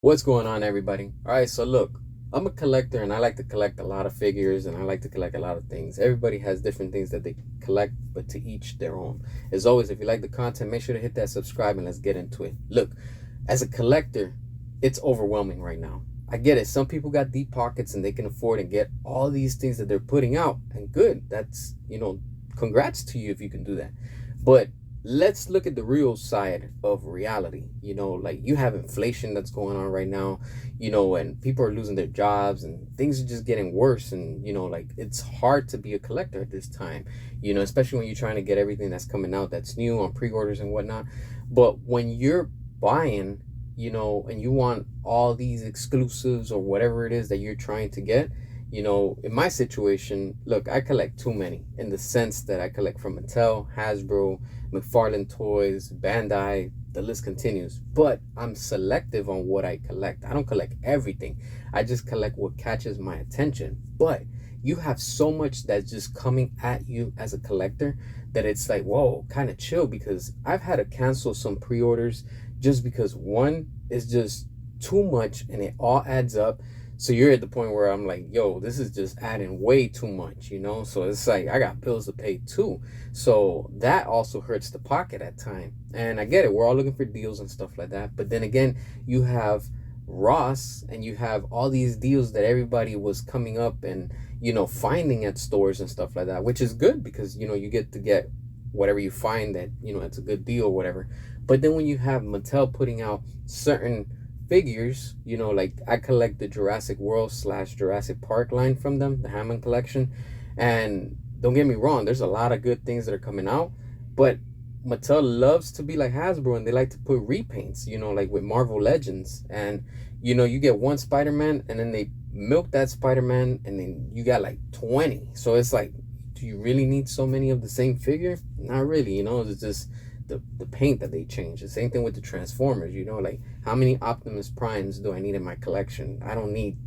What's going on, everybody? All right, so look, I'm a collector and I like to collect a lot of figures and I like to collect a lot of things. Everybody has different things that they collect, but to each their own. As always, if you like the content, make sure to hit that subscribe and let's get into it. Look, as a collector, it's overwhelming right now. I get it. Some people got deep pockets and they can afford and get all these things that they're putting out, and good. That's, congrats to you if you can do that. But let's look at the real side of reality. Like you have inflation that's going on right now, and people are losing their jobs and things are just getting worse. And, like it's hard to be a collector at this time, especially when you're trying to get everything that's coming out that's new on pre-orders and whatnot. But when you're buying, and you want all these exclusives or whatever it is that you're trying to get, in my situation, look, I collect too many in the sense that I collect from Mattel, Hasbro, McFarlane Toys, Bandai, the list continues. But I'm selective on what I collect. I don't collect everything. I just collect what catches my attention. But you have so much that's just coming at you as a collector that it's like, whoa, kind of chill, because I've had to cancel some pre-orders just because one is just too much and it all adds up. So you're at the point where I'm like, yo, this is just adding way too much, So it's like I got bills to pay too. So that also hurts the pocket at time. And I get it. We're all looking for deals and stuff like that. But then again, you have Ross and you have all these deals that everybody was coming up and, finding at stores and stuff like that, which is good because, you get to get whatever you find that, it's a good deal or whatever. But then when you have Mattel putting out certain figures, like I collect the Jurassic World / Jurassic Park line from them, the Hammond collection. And don't get me wrong, there's a lot of good things that are coming out, but Mattel loves to be like Hasbro and they like to put repaints, like with Marvel Legends. And you get one Spider-Man and then they milk that Spider-Man and then you got like 20. So it's like, do you really need so many of the same figure? Not really, it's just the paint that they change. The same thing with the Transformers, like how many Optimus Primes do I need in my collection? I don't need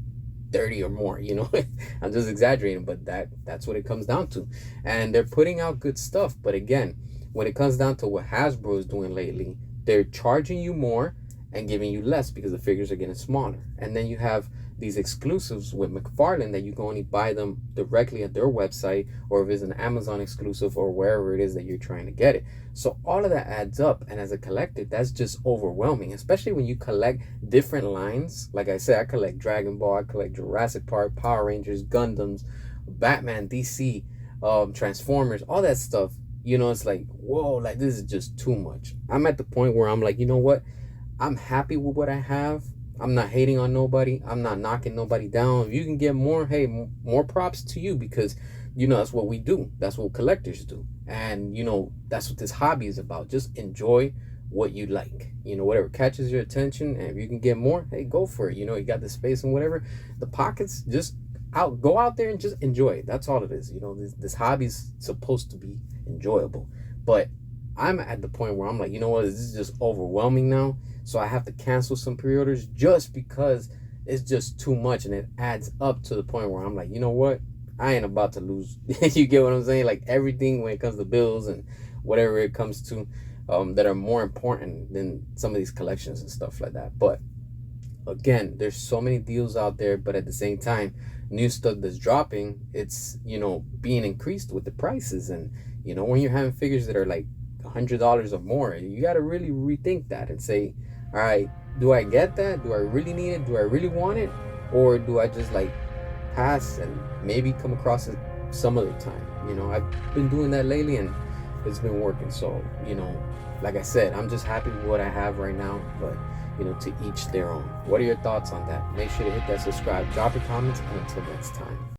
30 or more, I'm just exaggerating, but that's what it comes down to. And they're putting out good stuff, but again, when it comes down to what Hasbro is doing lately, they're charging you more and giving you less because the figures are getting smaller. And then you have these exclusives with McFarlane that you can only buy them directly at their website, or if it's an Amazon exclusive or wherever it is that you're trying to get it. So all of that adds up, and as a collector, that's just overwhelming, especially when you collect different lines. Like I said, I collect Dragon Ball, I collect Jurassic Park, Power Rangers, Gundams, Batman, DC, Transformers, all that stuff. It's like, whoa, like this is just too much. I'm at the point where I'm like, you know what? I'm happy with what I have. I'm not hating on nobody. I'm not knocking nobody down. If you can get more, hey, more props to you, because, that's what we do. That's what collectors do. And, that's what this hobby is about. Just enjoy what you like. Whatever catches your attention. And if you can get more, hey, go for it. You got the space and whatever. The pockets, just go out there and just enjoy it. That's all it is. This hobby's supposed to be enjoyable. But I'm at the point where I'm like, you know what, this is just overwhelming now. So I have to cancel some pre-orders just because it's just too much, and it adds up to the point where I'm like, you know what, I ain't about to lose. You get what I'm saying? Like everything when it comes to bills and whatever it comes to that are more important than some of these collections and stuff like that. But again, there's so many deals out there, but at the same time, new stuff that's dropping, it's, being increased with the prices. And, when you're having figures that are like $100 or more, you got to really rethink that and say, all right, do I get that? Do I really need it? Do I really want it? Or do I just like pass and maybe come across it some other time? I've been doing that lately and it's been working. So, like I said, I'm just happy with what I have right now, but to each their own. What are your thoughts on that? Make sure to hit that subscribe, drop your comments, and until next time.